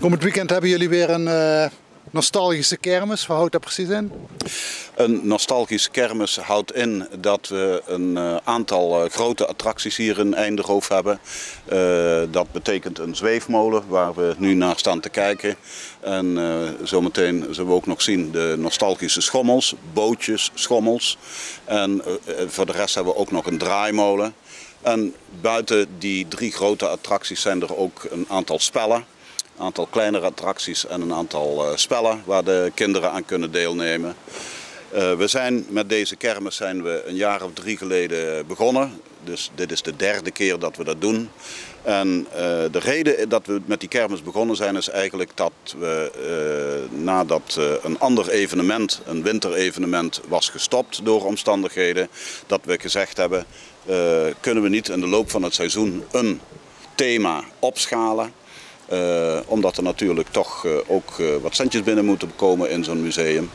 Komend weekend hebben jullie weer een nostalgische kermis. Wat houdt dat precies in? Een nostalgische kermis houdt in dat we een aantal grote attracties hier in Eindroof hebben. Dat betekent een zweefmolen waar we nu naar staan te kijken. En zometeen zullen we ook nog zien de nostalgische schommels, bootjes, schommels. En voor de rest hebben we ook nog een draaimolen. En buiten die 3 grote attracties zijn er ook een aantal spellen. Een aantal kleinere attracties en een aantal spellen waar de kinderen aan kunnen deelnemen. We zijn met deze kermis een jaar of 3 geleden begonnen. Dus dit is de 3e keer dat we dat doen. En de reden dat we met die kermis begonnen zijn is eigenlijk dat we nadat een ander evenement, een winterevenement, was gestopt door omstandigheden, dat we gezegd hebben, kunnen we niet in de loop van het seizoen een thema opschalen. Omdat er natuurlijk toch ook wat centjes binnen moeten komen in zo'n museum.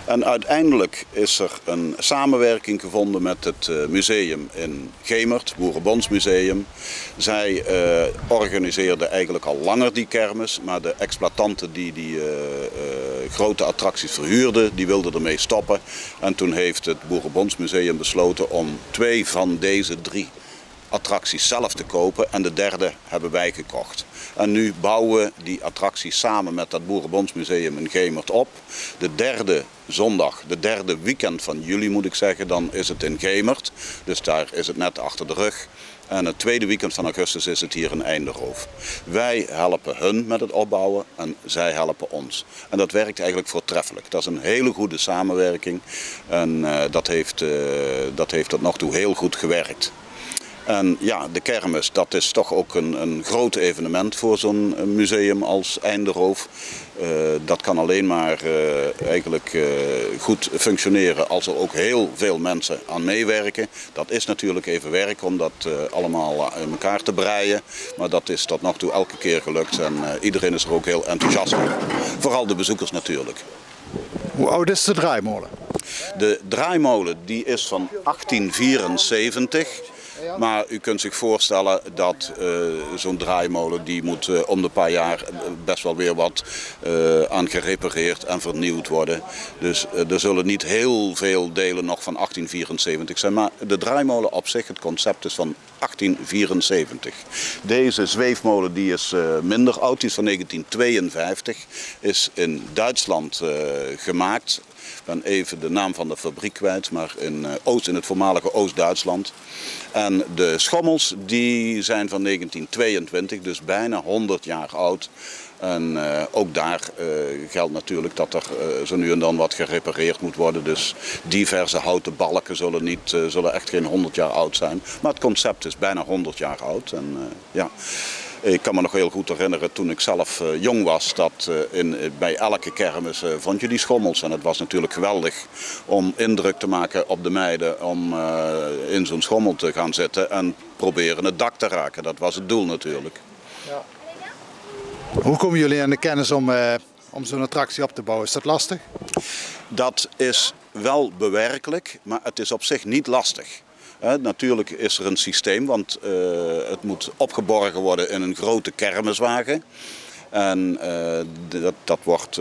En uiteindelijk is er een samenwerking gevonden met het museum in Gemert, Boerenbondsmuseum. Zij organiseerden eigenlijk al langer die kermis, maar de exploitanten die grote attracties verhuurden, die wilden ermee stoppen. En toen heeft het Boerenbondsmuseum besloten om 2 van deze 3 attracties zelf te kopen en de 3e hebben wij gekocht. En nu bouwen we die attracties samen met dat Boerenbondsmuseum in Gemert op. De 3e zondag, de 3e weekend van juli moet ik zeggen, dan is het in Gemert. Dus daar is het net achter de rug. En het 2e weekend van augustus is het hier in Eindroof. Wij helpen hun met het opbouwen en zij helpen ons. En dat werkt eigenlijk voortreffelijk. Dat is een hele goede samenwerking en dat heeft tot nog toe heel goed gewerkt. En ja, de kermis, dat is toch ook een groot evenement voor zo'n museum als Eindroof. Dat kan alleen maar eigenlijk goed functioneren als er ook heel veel mensen aan meewerken. Dat is natuurlijk even werk om dat allemaal in elkaar te breien. Maar dat is tot nog toe elke keer gelukt en iedereen is er ook heel enthousiast over. Vooral de bezoekers natuurlijk. Hoe oud is de draaimolen? De draaimolen die is van 1874. Maar u kunt zich voorstellen dat zo'n draaimolen die moet om de paar jaar best wel weer wat aan gerepareerd en vernieuwd worden. Dus er zullen niet heel veel delen nog van 1874 zijn. Maar de draaimolen op zich, het concept is van 1874. Deze zweefmolen die is minder oud, die is van 1952. Is in Duitsland gemaakt. Ik ben even de naam van de fabriek kwijt, maar in het voormalige Oost-Duitsland. En de schommels die zijn van 1922, dus bijna 100 jaar oud. En ook daar geldt natuurlijk dat er zo nu en dan wat gerepareerd moet worden. Dus diverse houten balken zullen echt geen 100 jaar oud zijn. Maar het concept is bijna 100 jaar oud. En, ja. Ik kan me nog heel goed herinneren toen ik zelf jong was dat bij elke kermis vond je die schommels. En het was natuurlijk geweldig om indruk te maken op de meiden om in zo'n schommel te gaan zitten en proberen het dak te raken. Dat was het doel natuurlijk. Ja. Hoe komen jullie aan de kennis om zo'n attractie op te bouwen? Is dat lastig? Dat is wel bewerkelijk, maar het is op zich niet lastig. Natuurlijk is er een systeem, want het moet opgeborgen worden in een grote kermiswagen. En dat wordt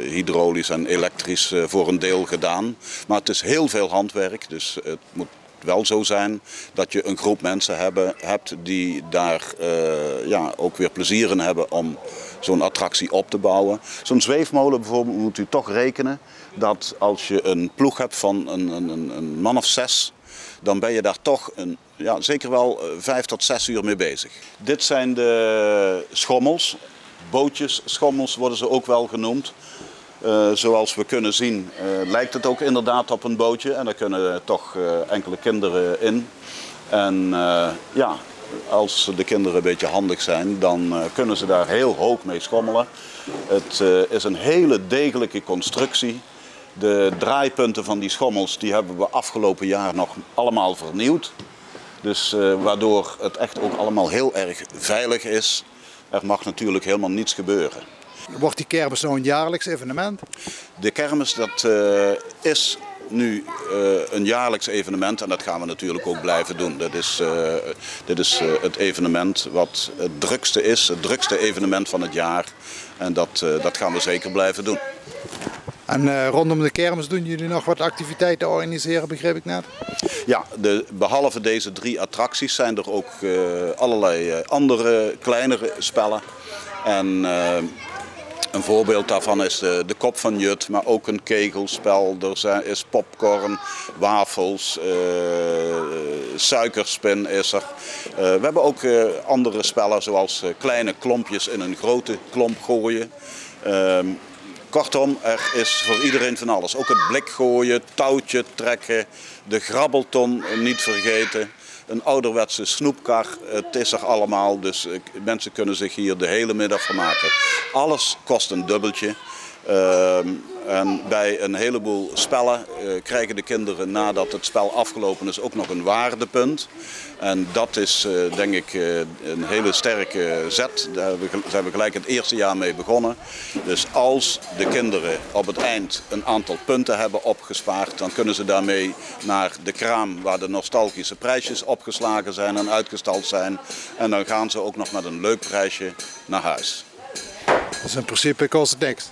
hydraulisch en elektrisch voor een deel gedaan. Maar het is heel veel handwerk, dus het moet wel zo zijn dat je een groep mensen hebt die daar ook weer plezier in hebben om zo'n attractie op te bouwen. Zo'n zweefmolen bijvoorbeeld moet u toch rekenen dat als je een ploeg hebt van een man of 6... dan ben je daar toch zeker wel 5 tot 6 uur mee bezig. Dit zijn de schommels. Bootjes, schommels worden ze ook wel genoemd. Zoals we kunnen zien lijkt het ook inderdaad op een bootje. En daar kunnen toch enkele kinderen in. En als de kinderen een beetje handig zijn, dan kunnen ze daar heel hoog mee schommelen. Het is een hele degelijke constructie. De draaipunten van die schommels die hebben we afgelopen jaar nog allemaal vernieuwd. Dus waardoor het echt ook allemaal heel erg veilig is. Er mag natuurlijk helemaal niets gebeuren. Wordt die kermis nou een jaarlijks evenement? De kermis dat is nu een jaarlijks evenement en dat gaan we natuurlijk ook blijven doen. Dit is het evenement wat het drukste evenement van het jaar. En dat gaan we zeker blijven doen. En rondom de kermis doen jullie nog wat activiteiten organiseren, begreep ik net? Ja, behalve deze 3 attracties zijn er ook allerlei andere kleinere spellen. En een voorbeeld daarvan is de kop van Jut, maar ook een kegelspel. Er is popcorn, wafels, suikerspin is er. We hebben ook andere spellen zoals kleine klompjes in een grote klomp gooien. Kortom, er is voor iedereen van alles. Ook het blik gooien, touwtje trekken, de grabbelton niet vergeten. Een ouderwetse snoepkar, het is er allemaal, dus mensen kunnen zich hier de hele middag vermaken. Alles kost een dubbeltje. En bij een heleboel spellen krijgen de kinderen nadat het spel afgelopen is ook nog een waardepunt. En dat is denk ik een hele sterke zet. Daar zijn we gelijk het eerste jaar mee begonnen. Dus als de kinderen op het eind een aantal punten hebben opgespaard, dan kunnen ze daarmee naar de kraam waar de nostalgische prijsjes opgeslagen zijn en uitgestald zijn. En dan gaan ze ook nog met een leuk prijsje naar huis. Dus in principe kost het niks?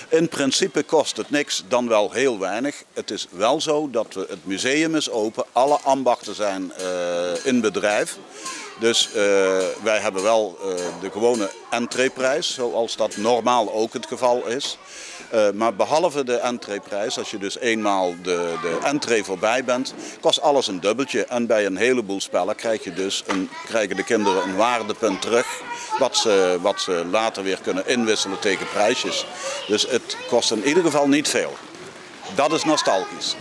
In principe kost het niks, dan wel heel weinig. Het is wel zo dat het museum is open, alle ambachten zijn in bedrijf. Dus wij hebben wel de gewone entreeprijs, zoals dat normaal ook het geval is. Maar behalve de entreeprijs, als je dus eenmaal de entree voorbij bent, kost alles een dubbeltje. En bij een heleboel spellen krijgen de kinderen een waardepunt terug, wat ze later weer kunnen inwisselen tegen prijsjes. Dus het kost in ieder geval niet veel. Dat is nostalgisch.